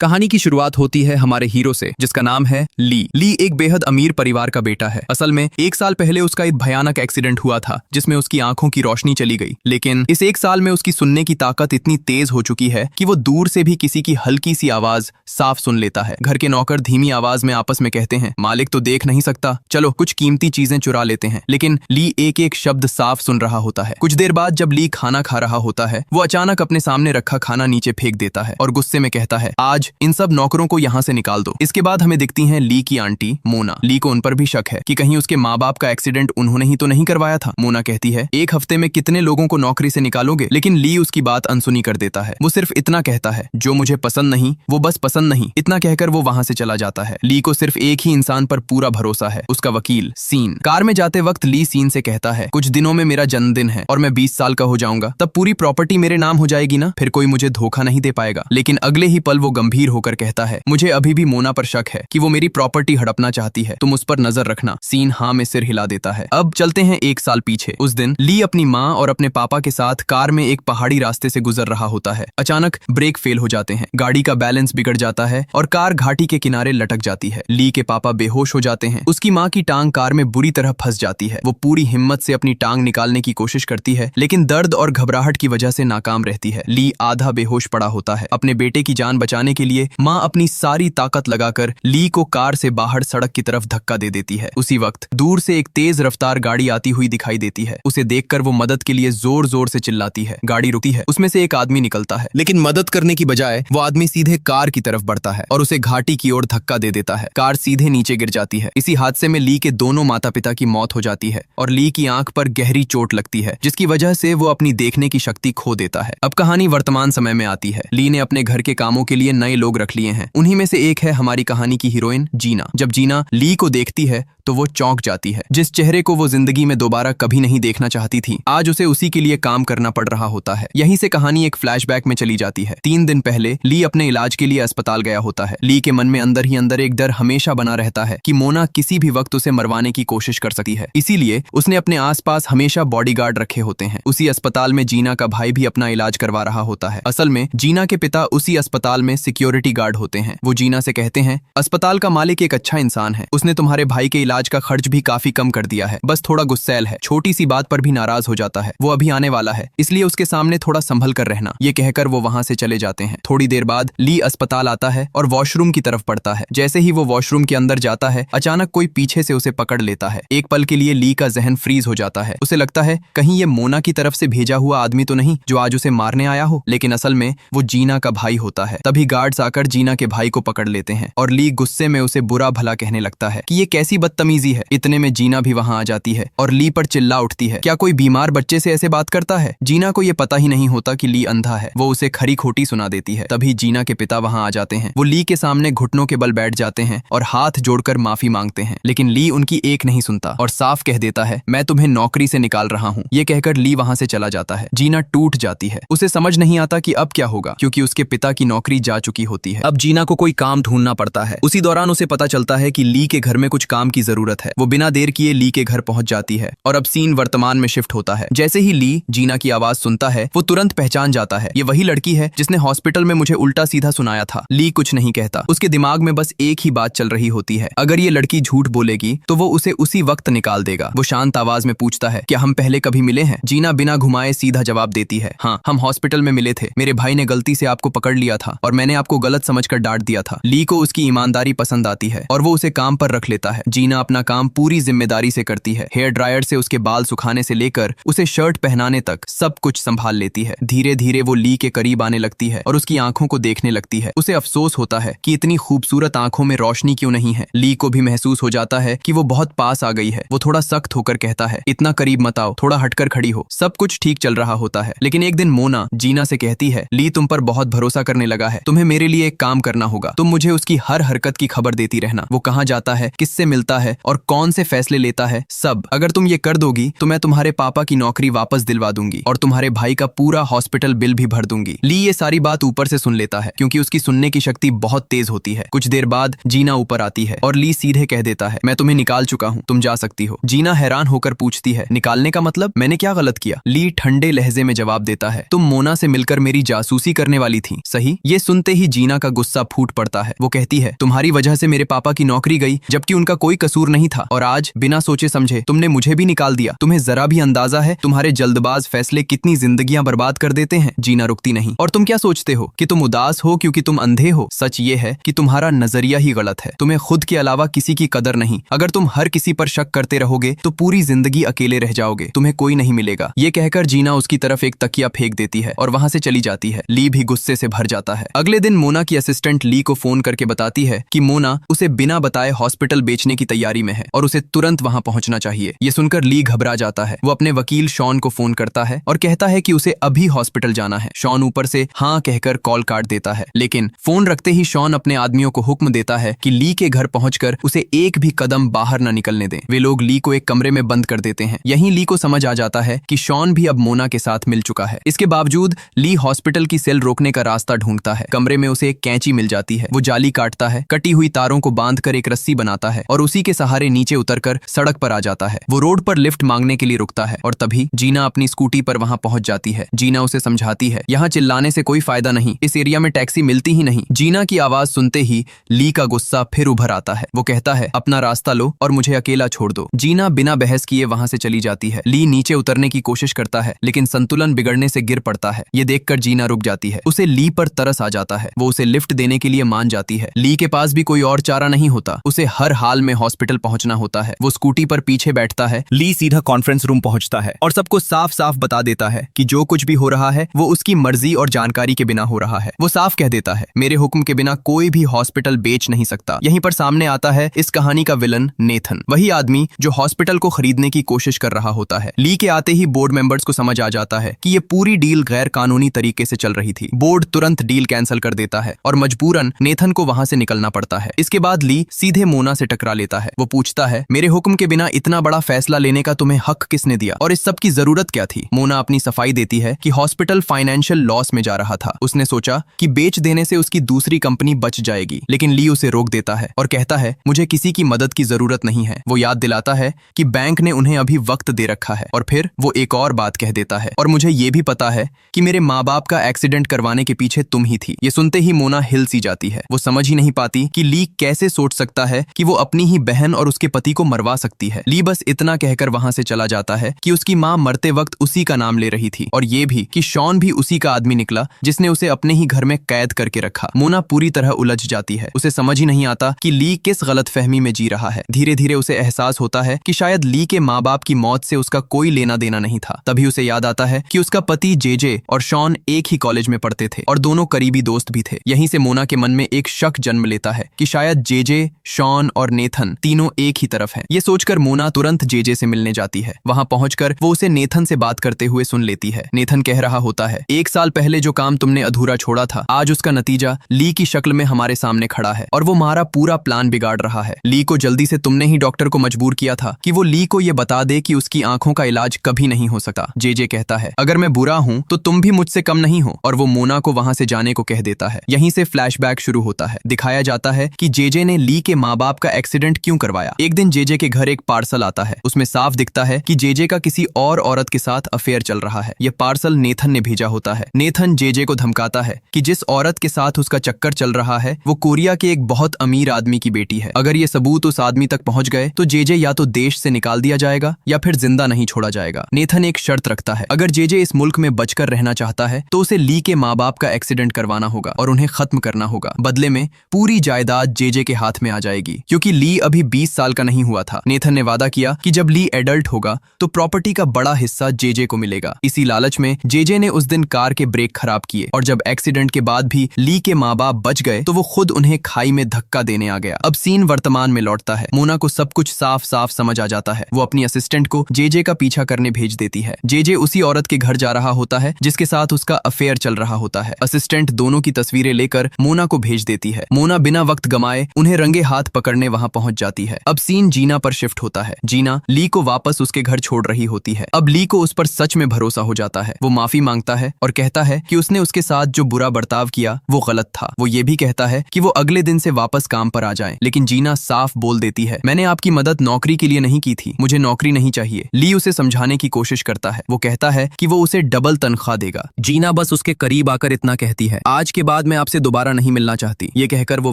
कहानी की शुरुआत होती है हमारे हीरो से, जिसका नाम है ली। ली एक बेहद अमीर परिवार का बेटा है। असल में 1 साल पहले उसका एक भयानक एक्सीडेंट हुआ था जिसमें उसकी आंखों की रोशनी चली गई। लेकिन इस 1 साल में उसकी सुनने की ताकत इतनी तेज हो चुकी है कि वो दूर से भी किसी की हल्की सी आवाज साफ सुन लेता है। घर के नौकर धीमी आवाज में आपस में कहते हैं, मालिक तो देख नहीं सकता, चलो कुछ कीमती चीजें चुरा लेते हैं। लेकिन ली एक एक शब्द साफ सुन रहा होता है। कुछ देर बाद जब ली खाना खा रहा होता है, वो अचानक अपने सामने रखा खाना नीचे फेंक देता है और गुस्से में कहता है, आज इन सब नौकरों को यहाँ से निकाल दो। इसके बाद हमें दिखती हैं ली की आंटी मोना। ली को उन पर भी शक है कि कहीं उसके माँ बाप का एक्सीडेंट उन्होंने ही तो नहीं करवाया था। मोना कहती है, 1 हफ्ते में कितने लोगों को नौकरी से निकालोगे? लेकिन ली उसकी बात अनसुनी कर देता है। वो सिर्फ इतना कहता है, जो मुझे पसंद नहीं वो बस पसंद नहीं। इतना कहकर वो वहाँ से चला जाता है। ली को सिर्फ एक ही इंसान पर पूरा भरोसा है, उसका वकील सीन। कार में जाते वक्त ली सीन से कहता है, कुछ दिनों में मेरा जन्मदिन है और मैं 20 साल का हो जाऊंगा, तब पूरी प्रॉपर्टी मेरे नाम हो जाएगी ना, फिर कोई मुझे धोखा नहीं दे पाएगा। लेकिन अगले ही पल वो गंभीर होकर कहता है, मुझे अभी भी मोना पर शक है कि वो मेरी प्रॉपर्टी हड़पना चाहती है, तुम उस पर नजर रखना। सीन हाँ में सिर हिला देता है। अब चलते हैं 1 साल पीछे। उस दिन ली अपनी माँ और अपने पापा के साथ कार में एक पहाड़ी रास्ते से गुजर रहा होता है। अचानक ब्रेक फेल हो जाते हैं, गाड़ी का बैलेंस बिगड़ जाता है और कार घाटी के किनारे लटक जाती है। ली के पापा बेहोश हो जाते हैं। उसकी माँ की टांग कार में बुरी तरह फंस जाती है। वो पूरी हिम्मत से अपनी टांग निकालने की कोशिश करती है, लेकिन दर्द और घबराहट की वजह से नाकाम रहती है। ली आधा बेहोश पड़ा होता है। अपने बेटे की जान बचाने के लिए माँ अपनी सारी ताकत लगाकर ली को कार से बाहर सड़क की तरफ धक्का दे देती है। उसी वक्त दूर से एक तेज रफ्तार गाड़ी आती हुई दिखाई देती है। उसे देखकर वो मदद के लिए जोर जोर से चिल्लाती है। गाड़ी रुकती है, उसमें से एक आदमी निकलता है, लेकिन मदद करने की बजाय वो आदमी सीधे कार की तरफ बढ़ता है और उसे घाटी की ओर धक्का दे देता है। कार सीधे नीचे गिर जाती है। इसी हादसे में ली के दोनों माता पिता की मौत हो जाती है और ली की आंख पर गहरी चोट लगती है, जिसकी वजह से वो अपनी देखने की शक्ति खो देता है। अब कहानी वर्तमान समय में आती है। ली ने अपने घर के कामों के लिए नए लोग रख लिए हैं। उन्हीं में से एक है हमारी कहानी की हीरोइन जीना। जब जीना ली को देखती है तो वो चौंक जाती है। जिस चेहरे को वो जिंदगी में दोबारा कभी नहीं देखना चाहती थी, आज उसे उसी के लिए काम करना पड़ रहा होता है। यहीं से कहानी एक फ्लैशबैक में चली जाती है। 3 दिन पहले ली अपने इलाज के लिए अस्पताल गया होता है। ली के मन में अंदर ही अंदर एक डर हमेशा बना रहता है कि मोना किसी भी वक्त उसे मरवाने की कोशिश कर सकती है। इसीलिए उसने अपने आसपास हमेशा बॉडीगार्ड रखे होते हैं। उसी अस्पताल में जीना का भाई भी अपना इलाज करवा रहा होता है। असल में जीना के पिता उसी अस्पताल में सिक्योरिटी गार्ड होते हैं। वो जीना से कहते हैं, अस्पताल का मालिक एक अच्छा इंसान है, उसने तुम्हारे भाई के इलाज का खर्च भी काफी कम कर दिया है, बस थोड़ा गुस्सैल है, छोटी सी बात पर भी नाराज हो जाता है। वो अभी आने वाला है, इसलिए उसके सामने थोड़ा संभल कर रहना। ये कहकर वो वहां से चले जाते हैं। थोड़ी देर बाद ली अस्पताल आता है और वॉशरूम की तरफ बढ़ता है। जैसे ही वो वॉशरूम के अंदर जाता है, अचानक कोई पीछे से उसे पकड़ लेता है। एक पल के लिए ली का जहन फ्रीज हो जाता है। उसे लगता है कहीं ये मोना की तरफ से भेजा हुआ आदमी तो नहीं जो आज उसे मारने आया हो, लेकिन असल में वो जीना का भाई होता है। तभी गार्ड्स आकर जीना के भाई को पकड़ लेते हैं और ली गुस्से में उसे बुरा भला कहने लगता है कि ये कैसी बदतमीजी है। इतने में जीना भी वहां आ जाती है और ली पर चिल्ला उठती है, क्या कोई बीमार बच्चे से ऐसे बात करता है? जीना को ये पता ही नहीं होता कि ली अंधा है। वो उसे खरी खोटी सुना देती है। तभी जीना के पिता वहां आ जाते हैं। वो ली के सामने घुटनों के बल बैठ जाते हैं और हाथ जोड़कर माफी मांगते हैं, लेकिन ली उनकी एक नहीं सुनता और साफ कह देता है, मैं तुम्हें नौकरी से निकाल रहा हूँ। ये कहकर ली वहां से चला जाता है। जीना टूट जाती है। उसे समझ नहीं आता कि अब क्या होगा, क्योंकि उसके पिता की नौकरी जा चुकी होती है। अब जीना को कोई काम ढूंढना पड़ता है। उसी दौरान उसे पता चलता है कि ली के घर में कुछ काम की जरूरत है। वो बिना देर किए ली के घर पहुंच जाती है और अब सीन वर्तमान में शिफ्ट होता है। जैसे ही ली जीना की आवाज सुनता है, वो तुरंत पहचान जाता है, ये वही लड़की है जिसने हॉस्पिटल में मुझे उल्टा सीधा सुनाया था। ली कुछ नहीं कहता। उसके दिमाग में बस एक ही बात चल रही होती है, अगर ये लड़की झूठ बोलेगी तो वो उसे उसी वक्त निकाल देगा। वो शांत आवाज में पूछता है, क्या हम पहले कभी मिले हैं? जीना बिना घुमाए सीधा जवाब देती है, हाँ, हम हॉस्पिटल में मिले थे। मेरे भाई ने गलती से आपको पकड़ लिया था और मैंने आपको गलत समझकर डांट दिया था। ली को उसकी ईमानदारी पसंद आती है और वो उसे काम पर रख लेता है। जीना अपना काम पूरी जिम्मेदारी से करती है। हेयर ड्रायर से उसके बाल सुखाने से लेकर उसे शर्ट पहनाने तक सब कुछ संभाल लेती है। धीरे धीरे वो ली के करीब आने लगती है और उसकी आंखों को देखने लगती है। उसे अफसोस होता है कि इतनी खूबसूरत आंखों में रोशनी क्यों नहीं है। ली को भी महसूस हो जाता है कि वो बहुत पास आ गई है। वो थोड़ा सख्त होकर कहता है, इतना करीब मत आओ, थोड़ा हटकर खड़ी हो। सब कुछ ठीक चल रहा होता है, लेकिन एक दिन मोना जीना से कहती है, ली तुम पर बहुत भरोसा करने लगा है, तुम्हें मेरे लिए एक काम करना होगा। तुम मुझे उसकी हर हरकत की खबर देती रहना। वो कहाँ जाता है, किससे मिलता है है और कौन से फैसले लेता है, सब। अगर तुम ये कर दोगी तो मैं तुम्हारे पापा की नौकरी वापस दिलवा दूंगी और तुम्हारे भाई का पूरा हॉस्पिटल बिल भी भर दूंगी। ली ये सारी बात ऊपर से सुन लेता है क्योंकि उसकी सुनने की शक्ति बहुत तेज होती है। कुछ देर बाद जीना ऊपर आती है और ली सीधे कह देता है, मैं तुम्हें निकाल चुका हूँ, तुम जा सकती हो। जीना हैरान होकर पूछती है, निकालने का मतलब? मैंने क्या गलत किया? ली ठंडे लहजे में जवाब देता है, तुम मोना से मिलकर मेरी जासूसी करने वाली थी, सही? ये सुनते ही जीना का गुस्सा फूट पड़ता है। वो कहती है, तुम्हारी वजह से मेरे पापा की नौकरी गई जबकि उनका कोई कसूर नहीं था, और आज बिना सोचे समझे तुमने मुझे भी निकाल दिया। तुम्हें जरा भी अंदाजा है तुम्हारे जल्दबाज फैसले कितनी जिंदगियां बर्बाद कर देते हैं? जीना रुकती नहीं। और तुम क्या सोचते हो कि तुम उदास हो क्योंकि तुम अंधे हो? सच ये है कि तुम्हारा नजरिया ही गलत है। तुम्हें खुद के अलावा किसी की कदर नहीं। अगर तुम हर किसी पर शक करते रहोगे तो पूरी जिंदगी अकेले रह जाओगे, तुम्हें कोई नहीं मिलेगा। ये कहकर जीना उसकी तरफ एक तकिया फेंक देती है और वहां से चली जाती है। ली भी गुस्से से भर जाता है। अगले दिन मोना की असिस्टेंट ली को फोन करके बताती है कि मोना उसे बिना बताए हॉस्पिटल बेचने की तैयारी में है और उसे तुरंत वहां पहुंचना चाहिए। ये सुनकर ली घबरा जाता है। वो अपने वकील शॉन को फोन करता है और कहता है कि उसे अभी हॉस्पिटल जाना है। शॉन ऊपर से हाँ कहकर कॉल काट देता है, लेकिन फोन रखते ही शॉन अपने आदमियों को हुक्म देता है कि ली के घर पहुंचकर उसे एक भी कदम बाहर न निकलने दें। वे लोग ली को एक कमरे में बंद कर देते हैं। यहीं ली को समझ आ जाता है कि शॉन भी अब मोना के साथ मिल चुका है। इसके बावजूद ली हॉस्पिटल की सेल रोकने का रास्ता ढूंढता है। कमरे में उसे एक कैंची मिल जाती है। वो जाली काटता है, कटी हुई तारों को बांधकर एक रस्सी बनाता है और उसी के सहारे नीचे उतरकर सड़क पर आ जाता है। वो रोड पर लिफ्ट मांगने के लिए रुकता है और तभी जीना अपनी स्कूटी पर वहां पहुंच जाती है। जीना उसे समझाती है, यहाँ चिल्लाने से कोई फायदा नहीं, इस एरिया में टैक्सी मिलती ही नहीं। जीना की आवाज सुनते ही ली का गुस्सा फिर उभर आता है। वो कहता है, अपना रास्ता लो और मुझे अकेला छोड़ दो। जीना बिना बहस किए वहां से चली जाती है। ली नीचे उतरने की कोशिश करता है लेकिन संतुलन बिगड़ने से गिर पड़ता है। ये देखकर जीना रुक जाती है। उसे ली पर तरस आ जाता है। वो उसे लिफ्ट देने के लिए मान जाती है। ली के पास भी कोई और चारा नहीं होता, उसे हर हाल में हॉस्पिटल पहुंचना होता है। वो स्कूटी पर पीछे बैठता है। ली सीधा कॉन्फ्रेंस रूम पहुंचता है और सबको साफ साफ बता देता है कि जो कुछ भी हो रहा है वो उसकी मर्जी और जानकारी के बिना हो रहा है। वो साफ कह देता है, मेरे हुक्म के बिना कोई भी हॉस्पिटल बेच नहीं सकता। यहीं पर सामने आता है इस कहानी का विलन नेथन, वही आदमी जो हॉस्पिटल को खरीदने की कोशिश कर रहा होता है। ली के आते ही बोर्ड मेंबर्स को समझ आ जाता है कि ये पूरी डील गैर कानूनी तरीके से चल रही थी। बोर्ड तुरंत डील कैंसिल कर देता है और मजबूरन नेथन को वहां से निकलना पड़ता है। इसके बाद ली सीधे मोना से टकरा लेता है। वो पूछता है, मेरे हुक्म के बिना इतना बड़ा फैसला लेने का तुम्हें हक किसने दिया और इस सब की जरूरत क्या थी? मोना अपनी सफाई देती है कि हॉस्पिटल फाइनेंशियल लॉस में जा रहा था। उसने सोचा कि बेच देने से उसकी दूसरी कंपनी बच जाएगी, लेकिन ली उसे रोक देता है और कहता है, मुझे किसी की मदद की जरूरत नहीं है। वो याद दिलाता है कि बैंक ने उन्हें अभी वक्त दे रखा है और फिर वो एक और बात कह देता है, और मुझे ये भी पता है कि मेरे माँ बाप का एक्सीडेंट करवाने के पीछे तुम ही थी। ये सुनते ही मोना हिल सी जाती है। वो समझ ही नहीं पाती कि ली कैसे सोच सकता है कि वो अपनी ही बहन और उसके पति को मरवा सकती है। ली बस इतना कहकर वहां से चला जाता है कि उसकी माँ मरते वक्त उसी का नाम ले रही थी और ये भी कि शॉन भी उसी का आदमी निकला जिसने उसे अपने ही घर में कैद करके रखा। मोना पूरी तरह उलझ जाती है। उसे समझ ही नहीं आता कि ली किस गलतफहमी में जी रहा है। धीरे धीरे उसे एहसास होता है कि शायद ली के माँ बाप की मौत से उसका कोई लेना देना नहीं था। तभी उसे याद आता है कि उसका पति जेजे और शॉन एक ही कॉलेज में पढ़ते थे और दोनों करीबी दोस्त भी थे। यहीं से मोना के मन में एक शक जन्म लेता है कि शायद जेजे, शॉन और नेथन तीनों एक ही तरफ हैं। ये सोचकर मोना तुरंत जेजे से मिलने जाती है। वहां पहुंचकर वो उसे नेथन से बात करते हुए सुन लेती है। नेथन कह रहा होता है, 1 साल पहले जो काम तुमने अधूरा छोड़ा था, आज उसका नतीजा ली की शक्ल में हमारे सामने खड़ा है और वो हमारा पूरा प्लान बिगाड़ रहा है। ली को जल्दी से तुमने ही डॉक्टर को मजबूर किया था कि वो ली को ये बता दे कि उसकी आंखों का इलाज कभी नहीं हो सकता। जेजे कहता है, अगर मैं बुरा हूं तो तुम भी मुझसे कम नहीं हो, और वो मोना को वहां से जाने को कह देता है। यहीं से फ्लैशबैक शुरू होता है। दिखाया जाता है कि जेजे ने ली के माँ बाप का एक्सीडेंट क्यों करवाया। एक दिन जेजे के घर एक पार्सल आता है। उसमें साफ दिखता है कि जेजे का किसी और औरत के साथ अफेयर चल रहा है। यह पार्सल नेथन ने भेजा होता है। नेथन जेजे को धमकाता है कि जिस औरत के साथ उसका चक्कर चल रहा है वो कोरिया के एक बहुत अमीर आदमी की बेटी है। अगर ये सबूत उस आदमी तक पहुंच गए तो जेजे या तो देश से निकाल दिया जाएगा या फिर जिंदा नहीं छोड़ा जाएगा। नेथन एक शर्त रखता है, अगर जेजे इस मुल्क में बचकर रहना चाहता है तो उसे ली के माँ बाप का एक्सीडेंट करवाना होगा और उन्हें खत्म करना होगा। बदले में पूरी जायदाद जेजे के हाथ में आ जाएगी, क्योंकि ली अभी 20 साल का नहीं हुआ था। नेथन ने वादा किया कि जब ली एडल्ट होगा तो प्रॉपर्टी का बड़ा हिस्सा जेजे को मिलेगा। इसी लालच में जेजे ने उस दिन कार के ब्रेक खराब किए और जब एक्सीडेंट के बाद भी ली के माँ बाप बच गए तो वो खुद उन्हें खाई में धक्का देने आ गया। अब सीन वर्तमान में लौटता है। मोना को सब कुछ साफ साफ समझ आ जाता है। वो अपनी असिस्टेंट को जेजे का पीछा करने भेज देती है। जेजे उसी औरत के घर जा रहा होता है जिसके साथ उसका अफेयर चल रहा होता है। असिस्टेंट दोनों की तस्वीरें लेकर मोना को भेज देती है। मोना बिना वक्त गमाए उन्हें रंगे हाथ पकड़ने वहां पहुंच जाती जाती है। अब सीन जीना पर शिफ्ट होता है। जीना ली को वापस उसके घर छोड़ रही होती है। अब ली को उस पर सच में भरोसा हो जाता है। वो माफी मांगता है और कहता है कि उसने उसके साथ जो बुरा बर्ताव किया वो गलत था। वो ये भी कहता है कि वो अगले दिन से वापस काम पर आ जाए, लेकिन जीना साफ बोल देती है, मैंने आपकी मदद नौकरी के लिए नहीं की थी, मुझे नौकरी नहीं चाहिए। ली उसे समझाने की कोशिश करता है। वो कहता है कि वो उसे डबल तनख्वाह देगा। जीना बस उसके करीब आकर इतना कहती है, आज के बाद मैं आपसे दोबारा नहीं मिलना चाहती। ये कहकर वो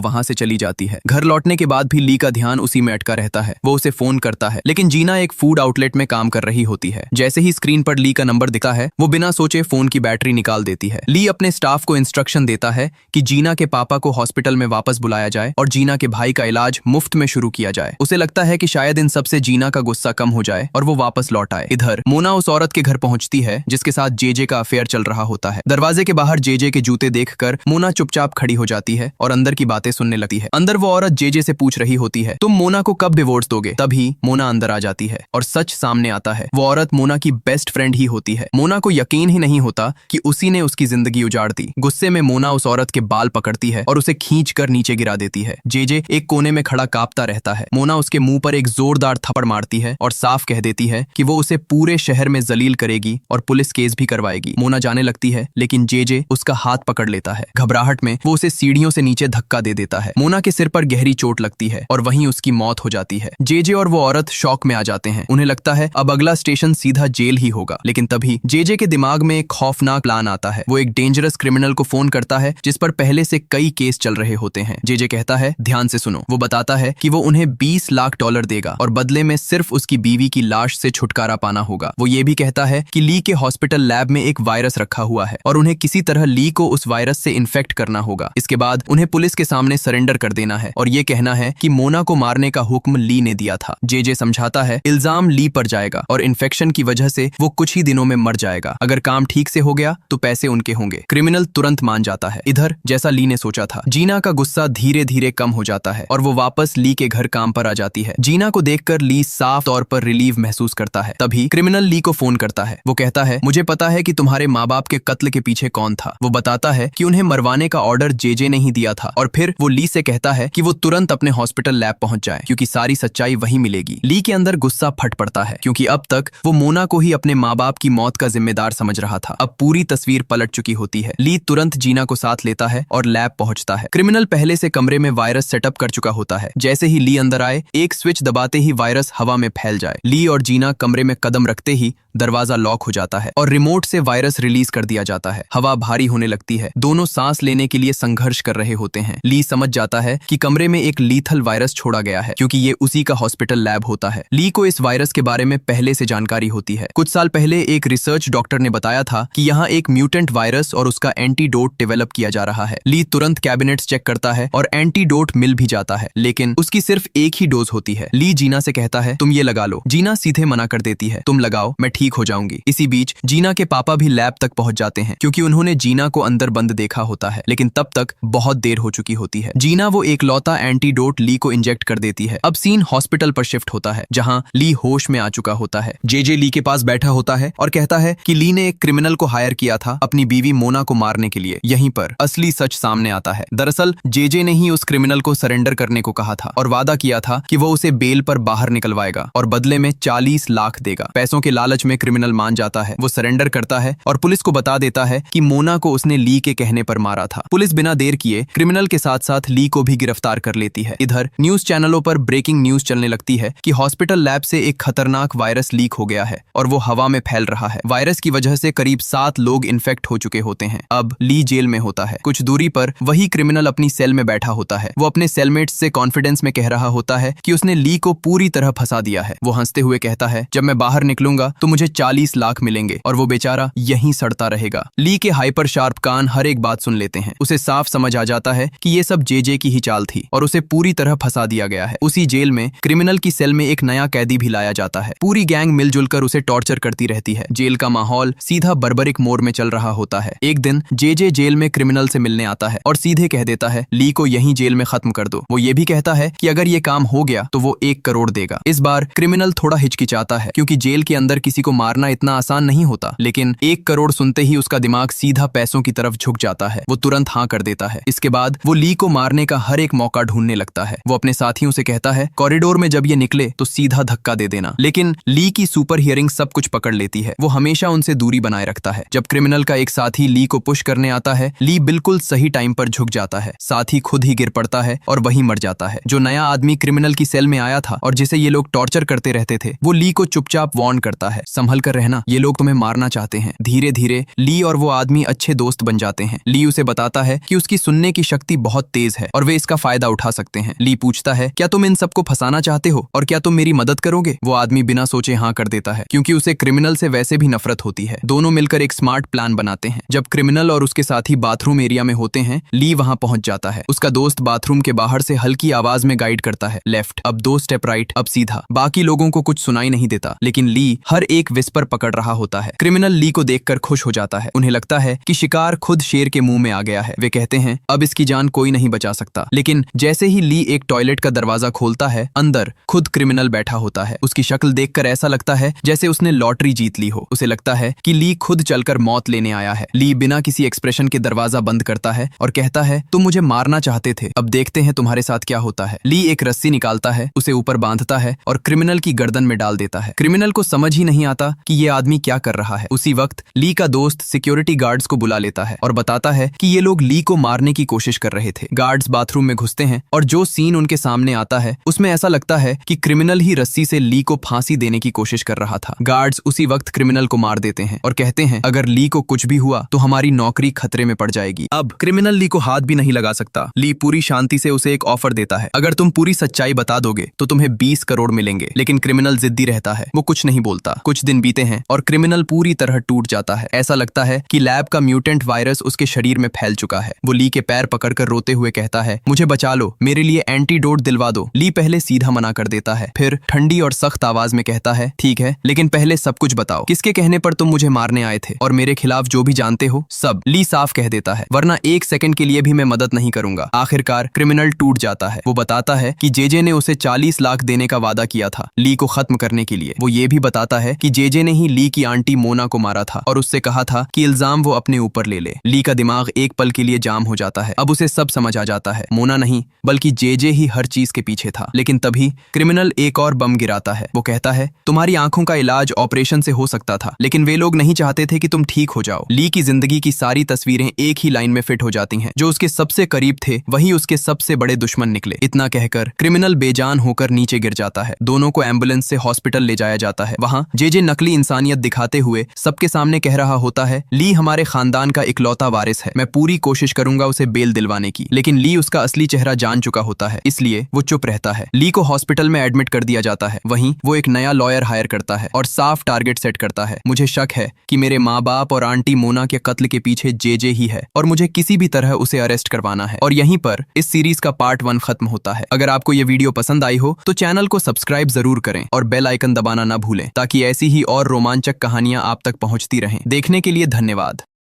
वहां से चली जाती है। घर लौटने के बाद भी ली का ध्यान उसी में अटका रहता है। वो उसे फोन करता है, लेकिन जीना एक फूड आउटलेट में काम कर रही होती है। जैसे ही स्क्रीन पर ली का नंबर दिखता है, वो बिना सोचे फोन की बैटरी निकाल देती है। ली अपने स्टाफ को इंस्ट्रक्शन देता है कि जीना के पापा को हॉस्पिटल में वापस बुलाया जाए और जीना के भाई का इलाज मुफ्त में शुरू किया जाए। उसे लगता है कि शायद इन सबसे जीना का गुस्सा कम हो जाए और वो वापस लौट आए। इधर मोना उस औरत के घर पहुंचती है जिसके साथ जेजे का अफेयर चल रहा होता है। दरवाजे के बाहर जेजे के जूते देखकर मोना चुपचाप खड़ी हो जाती है और अंदर की बातें सुनने लगती है। अंदर वो औरत जेजे से पूछ रही होती है, तुम मोना को कब डिवोर्स दोगे? तभी मोना अंदर आ जाती है और सच सामने आता है। वो औरत मोना की बेस्ट फ्रेंड ही होती है। मोना को यकीन ही नहीं होता कि उसी ने उसकी जिंदगी उजाड़ दी। गुस्से में मोना उस औरत के बाल पकड़ती है और उसे खींच कर नीचे गिरा देती है। जेजे एक कोने में खड़ा कांपता रहता है। मोना उसके मुंह पर एक जोरदार थप्पड़ मारती है और साफ कह देती है कि वो उसे पूरे शहर में जलील करेगी और पुलिस केस भी करवाएगी। मोना जाने लगती है, लेकिन जेजे उसका हाथ पकड़ लेता है। घबराहट में वो उसे सीढ़ियों से नीचे धक्का दे देता है। मोना के सिर पर गहरी चोट लगती है और वहीं उसकी मौत हो जाती है। जेजे और वो औरत शॉक में आ जाते हैं। उन्हें लगता है अब अगला स्टेशन सीधा जेल ही होगा, लेकिन तभी जेजे के दिमाग में एक खौफनाक प्लान आता है। वो एक डेंजरस क्रिमिनल को फोन करता है जिस पर पहले से कई केस चल रहे होते हैं। जेजे कहता है, ध्यान से सुनो। वो बताता है कि वो उन्हें $20 लाख देगा और बदले में सिर्फ उसकी बीवी की लाश से छुटकारा पाना होगा। वो ये भी कहता है कि ली के हॉस्पिटल लैब में एक वायरस रखा हुआ है और उन्हें किसी तरह ली को उस वायरस से इन्फेक्ट करना होगा। इसके बाद उन्हें पुलिस के सामने सरेंडर कर देना है और ये कहना है कि मोना को मारने का हुक्म ली ने दिया था। जेजे समझाता है, इल्जाम ली पर जाएगा और इन्फेक्शन की वजह से वो कुछ ही दिनों में मर जाएगा। अगर काम ठीक से हो गया तो पैसे उनके होंगे। क्रिमिनल तुरंत मान जाता है। इधर जैसा ली ने सोचा था, जीना का गुस्सा धीरे धीरे कम हो जाता है और वो वापस ली के घर काम पर आ जाती है। जीना को देखकर ली साफ तौर पर रिलीव महसूस करता है। तभी क्रिमिनल ली को फोन करता है। वो कहता है, मुझे पता है कि तुम्हारे माँ बाप के कत्ल के पीछे कौन था। वो बताता है कि उन्हें मरवाने का ऑर्डर जेजे ने ही दिया था और फिर वो ली से कहता है कि वो तुरंत अपने हॉस्पिटल लैब पहुंच जाए क्योंकि सारी सच्चाई वहीं मिलेगी। ली के अंदर गुस्सा फट पड़ता है क्योंकि अब तक वो मोना को ही अपने माँ बाप की मौत का जिम्मेदार समझ रहा था। अब पूरी तस्वीर पलट चुकी होती है। ली तुरंत जीना को साथ लेता है और लैब पहुंचता है। क्रिमिनल पहले से कमरे में वायरस सेटअप कर चुका होता है। जैसे ही ली अंदर आए, एक स्विच दबाते ही वायरस हवा में फैल जाए। ली और जीना कमरे में कदम रखते ही दरवाजा लॉक हो जाता है और रिमोट से वायरस रिलीज कर दिया जाता है। हवा भारी होने लगती है। दोनों सांस लेने के लिए संघर्ष कर रहे होते हैं। ली समझ जाता है कि कमरे में एक लीथल वायरस छोड़ा गया है क्योंकि ये उसी का हॉस्पिटल लैब होता है। ली को इस वायरस के बारे में पहले से जानकारी होती है। कुछ साल पहले एक रिसर्च डॉक्टर ने बताया था कि यहाँ एक म्यूटेंट वायरस और उसका एंटीडोट डेवलप किया जा रहा है। ली तुरंत कैबिनेट्स चेक करता है और एंटीडोट मिल भी जाता है, लेकिन उसकी सिर्फ एक ही डोज होती है। ली जीना से कहता है, तुम ये लगा लो। जीना सीधे मना कर देती है, तुम लगाओ, मैं ठीक हो जाऊंगी। इसी बीच जीना के पापा भी लैब तक पहुंच जाते हैं क्योंकि उन्होंने जीना को अंदर बंद देखा होता है, लेकिन तब तक बहुत देर हो चुकी होती है। जीना वो एक लौता एंटीडोट ली को इंजेक्ट कर देती है। अब सीन हॉस्पिटल पर शिफ्ट होता है जहां ली होश में आ चुका होता है। जेजे ली के पास बैठा होता है और कहता है कि ली ने एक क्रिमिनल को हायर किया था अपनी बीवी मोना को मारने के लिए। यहीं पर असली सच सामने आता है। दरअसल जेजे ने ही उस क्रिमिनल को सरेंडर करने को कहा था और वादा किया था कि वो उसे बेल पर बाहर निकलवाएगा और बदले में 40 लाख देगा। पैसों के लालच में क्रिमिनल मान जाता है। वो सरेंडर करता है और पुलिस को बता देता है कि मोना को उसने ली के कहने पर मारा था। पुलिस बिना देर किए क्रिमिनल के साथ साथ ली को भी गिरफ्तार कर लेती है। इधर न्यूज चैनलों पर ब्रेकिंग न्यूज चलने लगती है कि हॉस्पिटल लैब से एक खतरनाक वायरस लीक हो गया है और वो हवा में फैल रहा है। वायरस की वजह से करीब 7 लोग इन्फेक्ट हो चुके होते हैं। अब ली जेल में होता है। कुछ दूरी पर वही क्रिमिनल अपनी सेल में बैठा होता है। वो अपने सेलमेट्स से कॉन्फिडेंस में कह रहा होता है कि उसने ली को पूरी तरह फंसा दिया है। वो हंसते हुए कहता है, जब मैं बाहर निकलूंगा तो मुझे 40 लाख मिलेंगे और वो बेचारा यहीं सड़ता रहेगा। ली के हाइपर शार्प कान हर एक बात सुन लेते हैं। उसे साफ समझ आ जाता है कि ये सब जेजे की ही चाल थी और उसे पूरी तरह फंसा दिया गया है। उसी जेल में क्रिमिनल की सेल में एक नया कैदी भी लाया जाता है। पूरी गैंग मिलजुल कर उसे टॉर्चर करती रहती है। जेल का माहौल सीधा बर्बरिक मोड में चल रहा होता है। एक दिन जेजे जेल में क्रिमिनल से मिलने आता है और सीधे कह देता है, ली को यहीं जेल में खत्म कर दो। वो ये भी कहता है कि अगर ये काम हो गया तो वो 1 करोड़ देगा। इस बार क्रिमिनल थोड़ा हिचकिचाता है क्योंकि जेल के अंदर किसी को को मारना इतना आसान नहीं होता, लेकिन 1 करोड़ सुनते ही उसका दिमाग सीधा पैसों की तरफ झुक जाता है। वो तुरंत हाँ कर देता है। इसके बाद वो ली को मारने का हर एक मौका ढूंढने लगता है। वो अपने साथियों से कहता है कॉरिडोर में जब ये निकले तो सीधा धक्का दे देना, लेकिन ली की सुपर हियरिंग सब कुछ पकड़ लेती है। वो हमेशा उनसे दूरी बनाए रखता है। जब क्रिमिनल का एक साथी ली को पुश करने आता है, ली बिल्कुल सही टाइम पर झुक जाता है। साथी खुद ही गिर पड़ता है और वहीं मर जाता है। जो नया आदमी क्रिमिनल की सेल में आया था और जिसे ये लोग टॉर्चर करते रहते थे, वो ली को चुपचाप वार्न करता है, संभल कर रहना, ये लोग तुम्हें मारना चाहते हैं। धीरे धीरे ली और वो आदमी अच्छे दोस्त बन जाते हैं। ली उसे बताता है कि उसकी सुनने की शक्ति बहुत तेज है और वे इसका फायदा उठा सकते हैं। ली पूछता है क्या तुम इन सबको फंसाना चाहते हो और क्या तुम मेरी मदद करोगे? वो आदमी बिना सोचे हाँ कर देता है, क्योंकि उसे क्रिमिनल से वैसे भी नफरत होती है। दोनों मिलकर एक स्मार्ट प्लान बनाते हैं। जब क्रिमिनल और उसके साथी बाथरूम एरिया में होते हैं, ली वहां पहुंच जाता है। उसका दोस्त बाथरूम के बाहर से हल्की आवाज में गाइड करता है, लेफ्ट, अब 2 स्टेप राइट, अब सीधा। बाकी लोगों को कुछ सुनाई नहीं देता, लेकिन ली हर एक विस्पर पकड़ रहा होता है। क्रिमिनल ली को देखकर खुश हो जाता है। उन्हें लगता है कि शिकार खुद शेर के मुंह में आ गया है। वे कहते हैं अब इसकी जान कोई नहीं बचा सकता। लेकिन जैसे ही ली एक टॉयलेट का दरवाजा खोलता है, अंदर खुद क्रिमिनल बैठा होता है। उसकी शक्ल देखकर ऐसा लगता है जैसे उसने लॉटरी जीत ली हो। उसे लगता है कि ली खुद चलकर मौत लेने आया है। ली बिना किसी एक्सप्रेशन के दरवाजा बंद करता है और कहता है तुम मुझे मारना चाहते थे, अब देखते हैं तुम्हारे साथ क्या होता है। ली एक रस्सी निकालता है, उसे ऊपर बांधता है और क्रिमिनल की गर्दन में डाल देता है। क्रिमिनल को समझ ही नहीं आता कि ये आदमी क्या कर रहा है। उसी वक्त ली का दोस्त सिक्योरिटी गार्ड्स को बुला लेता है और बताता है कि ये लोग ली को मारने की कोशिश कर रहे थे। गार्ड्स बाथरूम में घुसते हैं और जो सीन उनके सामने आता है उसमें ऐसा लगता है कि क्रिमिनल ही रस्सी से ली को फांसी देने की कोशिश कर रहा था। गार्ड्स उसी वक्त क्रिमिनल को मार देते हैं और कहते हैं अगर ली को कुछ भी हुआ तो हमारी नौकरी खतरे में पड़ जाएगी। अब क्रिमिनल ली को हाथ भी नहीं लगा सकता। ली पूरी शांति से उसे एक ऑफर देता है, अगर तुम पूरी सच्चाई बता दोगे तो तुम्हें 20 करोड़ मिलेंगे। लेकिन क्रिमिनल जिद्दी रहता है, वो कुछ नहीं बोलता। कुछ दिन बीते हैं और क्रिमिनल पूरी तरह टूट जाता है। ऐसा लगता है कि लैब का म्यूटेंट वायरस उसके शरीर में फैल चुका है। वो ली के पैर पकड़कर रोते हुए कहता है मुझे बचा लो, मेरे लिए एंटीडोट दिलवा दो। ली पहले सीधा मना कर देता है, फिर ठंडी और सख्त आवाज में कहता है ठीक है, लेकिन पहले सब कुछ बताओ, किसके कहने पर तुम मुझे मारने आए थे और मेरे खिलाफ जो भी जानते हो सब। ली साफ कह देता है, वरना 1 सेकंड के लिए भी मैं मदद नहीं करूंगा। आखिरकार क्रिमिनल टूट जाता है। वो बताता है कि जेजे ने उसे 40 लाख देने का वादा किया था ली को खत्म करने के लिए। वो ये भी बताता है कि जेजे ने ही ली की आंटी मोना को मारा था और उससे कहा था कि इल्जाम वो अपने ऊपर ले ले। ली का दिमाग एक पल के लिए जाम हो जाता है। अब उसे सब समझ आ जाता है, मोना नहीं बल्कि जेजे ही हर चीज के पीछे था। लेकिन तभी क्रिमिनल एक और बम गिराता है। वो कहता है तुम्हारी आंखों का इलाज ऑपरेशन से हो सकता था, लेकिन वे लोग नहीं चाहते थे कि तुम ठीक हो जाओ। ली की जिंदगी की सारी तस्वीरें एक ही लाइन में फिट हो जाती हैं। जो उसके सबसे करीब थे वही उसके सबसे बड़े दुश्मन निकले। इतना कहकर क्रिमिनल बेजान होकर नीचे गिर जाता है। दोनों को एम्बुलेंस से हॉस्पिटल ले जाया जाता है। वहां जेजे नकली इंसानियत दिखाते हुए सबके सामने कह रहा होता है ली हमारे खानदान का इकलौता वारिस है, मैं पूरी कोशिश करूंगा उसे बेल दिलवाने की। लेकिन ली उसका असली चेहरा जान चुका होता है, इसलिए वो चुप रहता है। ली को हॉस्पिटल में एडमिट कर दिया जाता है। वहीं वो एक नया लॉयर हायर करता है और साफ टारगेट सेट करता है। मुझे शक है कि मेरे माँ बाप और आंटी मोना के कत्ल के पीछे जेजे ही है और मुझे किसी भी तरह उसे अरेस्ट करवाना है। और यहीं पर इस सीरीज का पार्ट 1 खत्म होता है। अगर आपको ये वीडियो पसंद आई हो तो चैनल को सब्सक्राइब जरूर करें और बेल आइकन दबाना ना भूलें, ताकि ऐसी ही और रोमांचक कहानियां आप तक पहुंचती रहें। देखने के लिए धन्यवाद।